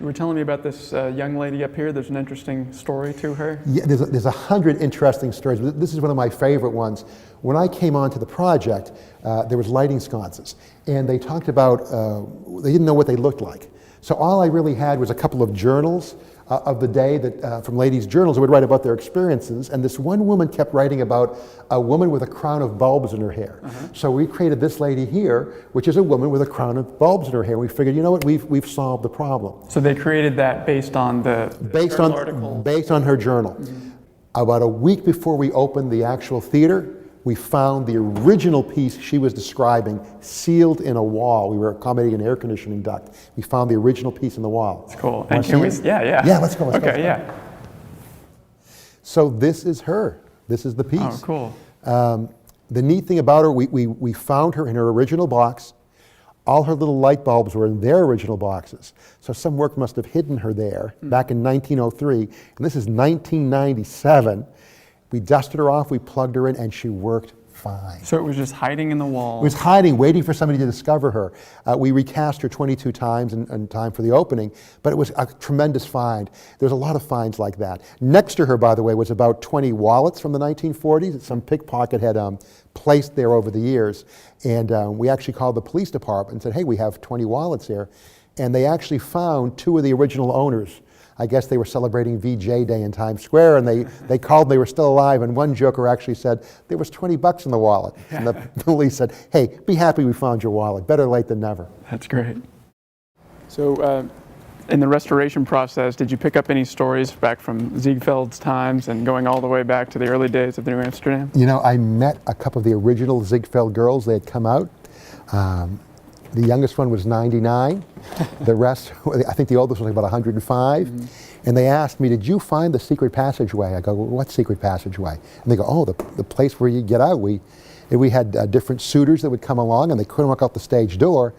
You were telling me about this young lady up here. There's an interesting story to her. Yeah, there's 100 interesting stories, but this is one of my favorite ones. When I came onto the project, there was lighting sconces, and they talked about, they didn't know what they looked like. So all I really had was a couple of journals of the day that from ladies' journals that would write about their experiences, and this one woman kept writing about a woman with a crown of bulbs in her hair. So we created this lady here, which is a woman with a crown of bulbs in her hair. We figured, you know what, we've solved the problem. So they created that based on the article? Based on her journal. About a week before we opened the actual theater, we found the original piece she was describing sealed in a wall. We were accommodating an air conditioning duct. We found the original piece in the wall. That's cool. And can we? Yeah. Yeah, let's go. Yeah. So this is her. This is the piece. Oh, cool. The neat thing about her, we found her in her original box. All her little light bulbs were in their original boxes. So some work must have hidden her there back in 1903. And this is 1997. We dusted her off, we plugged her in, and she worked fine. So it was just hiding in the wall? It was hiding, waiting for somebody to discover her. We recast her 22 times in time for the opening, but it was a tremendous find. There's a lot of finds like that. Next to her, by the way, was about 20 wallets from the 1940s that some pickpocket had placed there over the years. And we actually called the police department and said, hey, we have 20 wallets here. And they actually found two of the original owners. I guess they were celebrating VJ Day in Times Square, and they called, they were still alive, and one joker actually said, there was 20 bucks in the wallet. And the police said, hey, be happy we found your wallet. Better late than never. That's great. So in the restoration process, did you pick up any stories back from Ziegfeld's times and going all the way back to the early days of the New Amsterdam? You know, I met a couple of the original Ziegfeld girls. They had come out. The youngest one was 99. The rest, I think the oldest was about 105. And they asked me, did you find the secret passageway? I go, well, what secret passageway? And they go, oh, the place where you get out. We had different suitors that would come along, and they couldn't walk out the stage door.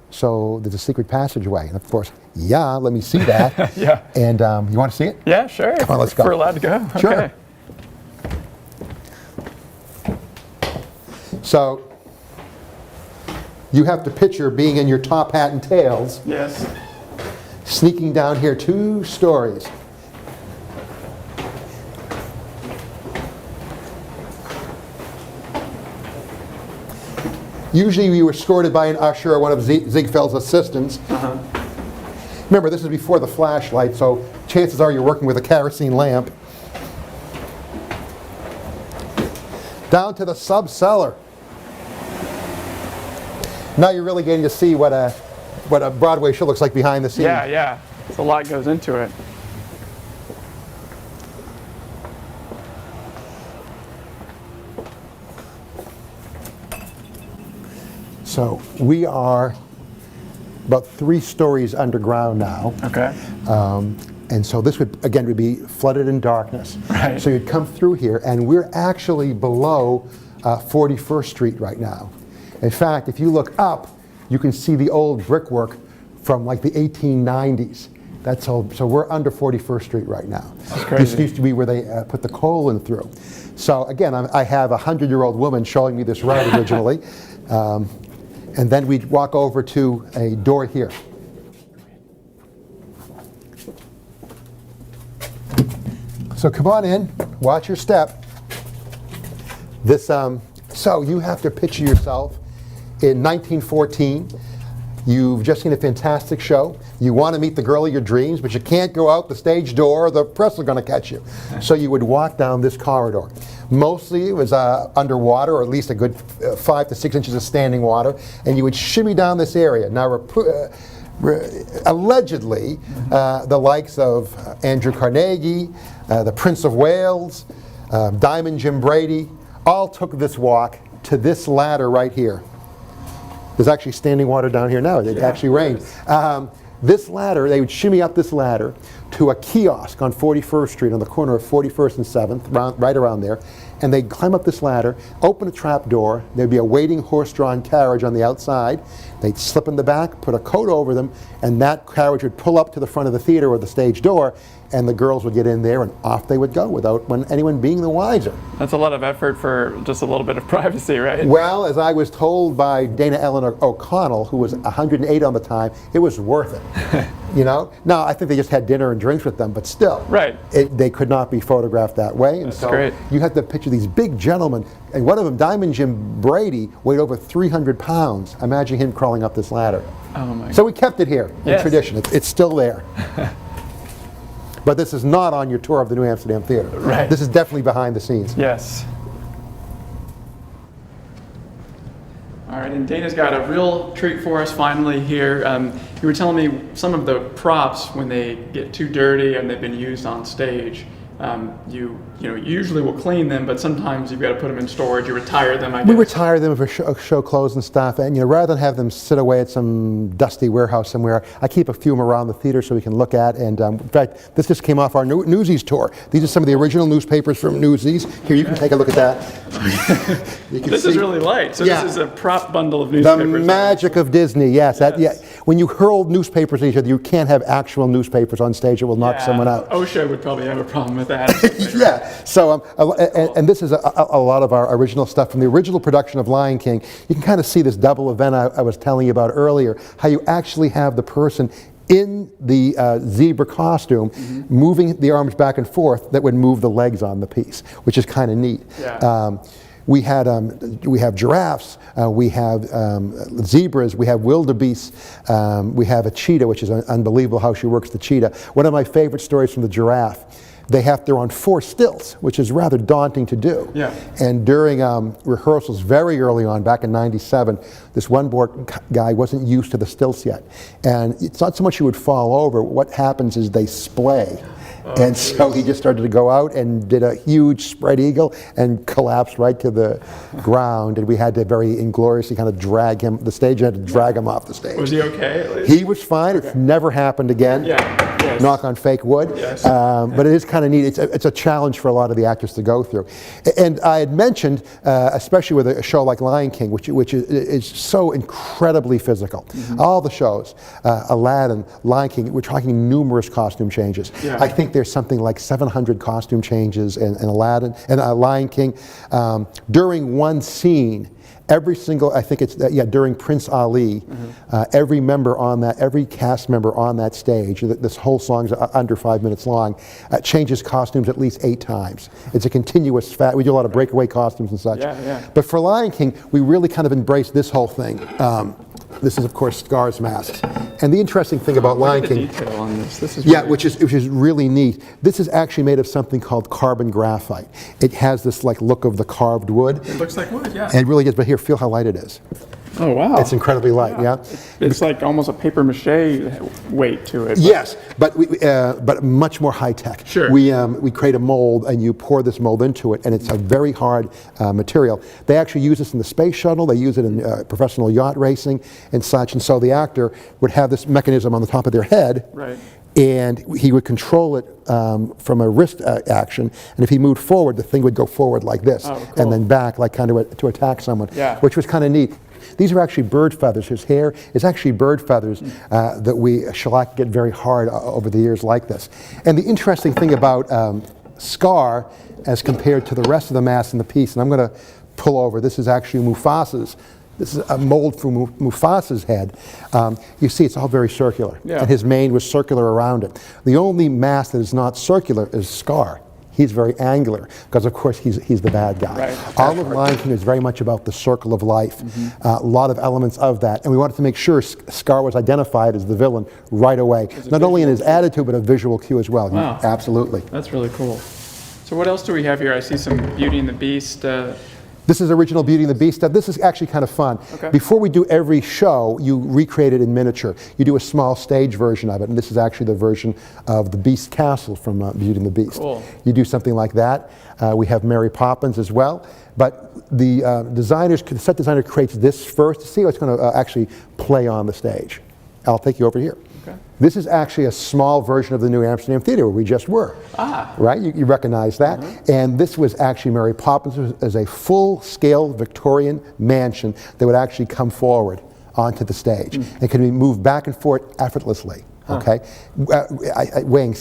So there's a secret passageway. And of course, yeah, let me see that. Yeah. And you want to see it? Yeah, sure. Come on, let's go. We're allowed to go? Sure. Okay. So you have to picture being in your top hat and tails. Yes. Sneaking down here 2 stories. Usually you were escorted by an usher or one of Ziegfeld's assistants. Remember, this is before the flashlight, so chances are you're working with a kerosene lamp. Down to the sub-cellar. Now you're really getting to see what a Broadway show looks like behind the scenes. Yeah. So a lot goes into it. So we are about 3 stories underground now. Okay. And so this would be flooded in darkness. Right. So you'd come through here, and we're actually below 41st Street right now. In fact, if you look up, you can see the old brickwork from like the 1890s. That's old. So we're under 41st Street right now. That's crazy. This used to be where they put the coal in through. So again, I have a 100-year-old woman showing me this route originally. And then we'd walk over to a door here. So come on in, watch your step. This, so you have to picture yourself in 1914. You've just seen a fantastic show. You want to meet the girl of your dreams, but you can't go out the stage door or the press is going to catch you. So you would walk down this corridor. Mostly it was underwater, or at least a good 5 to 6 inches of standing water, and you would shimmy down this area. Now, allegedly, the likes of Andrew Carnegie, the Prince of Wales, Diamond Jim Brady, all took this walk to this ladder right here. There's actually standing water down here now. It actually rained. This ladder, they would shimmy up this ladder to a kiosk on 41st Street on the corner of 41st and 7th, right around there. And they'd climb up this ladder, open a trap door. There'd be a waiting horse-drawn carriage on the outside. They'd slip in the back, put a coat over them, and that carriage would pull up to the front of the theater or the stage door, and the girls would get in there, and off they would go without anyone being the wiser. That's a lot of effort for just a little bit of privacy, right? Well, as I was told by Dana O'Connell, who was 108 on the time, it was worth it. You know? Now, I think they just had dinner and drinks with them, but still. Right. They could not be photographed that way. And That's great. You have to picture these big gentlemen, and one of them, Diamond Jim Brady, weighed over 300 pounds. Imagine him crawling up this ladder. Oh my. So we kept it here in Yes. tradition. It's still there. But this is not on your tour of the New Amsterdam Theatre. Right. This is definitely behind the scenes. Yes. All right, and Dana's got a real treat for us finally here. You were telling me some of the props, when they get too dirty and they've been used on stage, you usually will clean them, but sometimes you've got to put them in storage. You retire them, I guess. We retire them for show clothes and stuff, and rather than have them sit away at some dusty warehouse somewhere, I keep a few of them around the theater so we can look at. And in fact, this just came off our Newsies tour. These are some of the original newspapers from Newsies. Here, you can take a look at that. This is really light. So Yeah. this is a prop bundle of The newspapers. magic of Disney, yes. Yes. Yeah. When you hurl newspapers at each other, you can't have actual newspapers on stage. It will knock someone out. OSHA would probably have a problem with that. Yeah. So, and this is a lot of our original stuff from the original production of Lion King. You can kind of see this double event I was telling you about earlier, how you actually have the person in the zebra costume moving the arms back and forth that would move the legs on the piece, which is kind of neat. Yeah. We have giraffes, we have zebras, we have wildebeests, we have a cheetah, which is unbelievable how she works the cheetah. One of my favorite stories from the giraffe, they're on 4 stilts, which is rather daunting to do. Yeah. And during rehearsals very early on, back in '97, this one board guy wasn't used to the stilts yet. And it's not so much he would fall over, what happens is they splay. And so he just started to go out and did a huge spread eagle and collapsed right to the ground. And we had to very ingloriously kind of drag him, the stage had to drag him off the stage. Was he okay at least? He was fine. It's never happened again. Yeah. Yes. Knock on fake wood. Yes. But it is kind of neat. It's a challenge for a lot of the actors to go through. And I had mentioned, especially with a show like Lion King, which is so incredibly physical. All the shows, Aladdin, Lion King, we're talking numerous costume changes. Yeah. I think there's something like 700 costume changes in Aladdin and Lion King. During one scene, every single, I think it's, during Prince Ali, every cast member on that stage, this whole song's under 5 minutes long, changes costumes at least 8 times. It's a continuous we do a lot of breakaway costumes and such. Yeah. But for Lion King, we really kind of embraced this whole thing. This is, of course, Scar's mask. And the interesting thing about Lion King, detail on this. This is yeah, which is really neat. This is actually made of something called carbon graphite. It has this look of the carved wood. It looks like wood, yeah. And it really is, but here, feel how light it is. Oh, wow. It's incredibly light, yeah? It's like almost a paper mache weight to it. Yes, but much more high tech. Sure. We create a mold, and you pour this mold into it, and it's a very hard material. They actually use this in the space shuttle. They use it in professional yacht racing and such. And so the actor would have this mechanism on the top of their head. Right. And he would control it from a wrist action, and if he moved forward, the thing would go forward like this, cool. and then back, like kind of to attack someone, which was kind of neat. These are actually bird feathers. His hair is actually bird feathers that we shellac get very hard over the years like this. And the interesting thing about Scar, as compared to the rest of the mask in the piece, and I'm going to pull over, this is actually Mufasa's. This is a mold from Mufasa's head. You see, it's all very circular. Yeah. And his mane was circular around it. The only mask that is not circular is Scar. He's very angular, because of course he's the bad guy. Right. All of Lion King is very much about the circle of life. A lot of elements of that. And we wanted to make sure Scar was identified as the villain right away. Not only in his attitude, but a visual cue as well. Wow. Absolutely. That's really cool. So what else do we have here? I see some Beauty and the Beast. This is original Beauty and the Beast stuff. This is actually kind of fun. Okay. Before we do every show, you recreate it in miniature. You do a small stage version of it, and this is actually the version of the Beast Castle from Beauty and the Beast. Cool. You do something like that. We have Mary Poppins as well. But the set designer creates this first to see how it's going to actually play on the stage. I'll take you over here. Okay. This is actually a small version of the New Amsterdam Theatre where we just were. Ah. Right? You recognize that. And this was actually Mary Poppins as a full-scale Victorian mansion that would actually come forward onto the stage. And can be moved back and forth effortlessly. okay, weighing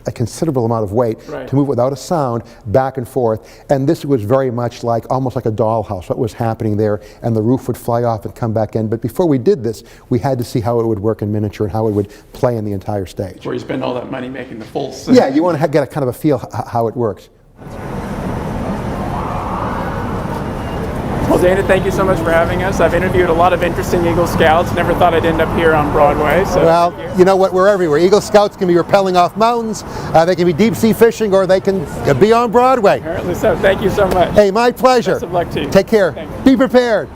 a considerable amount of weight Right. to move without a sound back and forth. And this was very much like, almost like a dollhouse, what was happening there, and the roof would fly off and come back in. But before we did this, we had to see how it would work in miniature and how it would play in the entire stage. Where you spend all that money making the full set. Yeah, you want to get a kind of a feel how it works. Well, Dana, thank you so much for having us. I've interviewed a lot of interesting Eagle Scouts. Never thought I'd end up here on Broadway. So Well, you know what? We're everywhere. Eagle Scouts can be rappelling off mountains, they can be deep sea fishing, or they can be on Broadway. apparently so. Thank you so much. Hey, my pleasure. Best of luck to you. Take care. Thanks. Be prepared.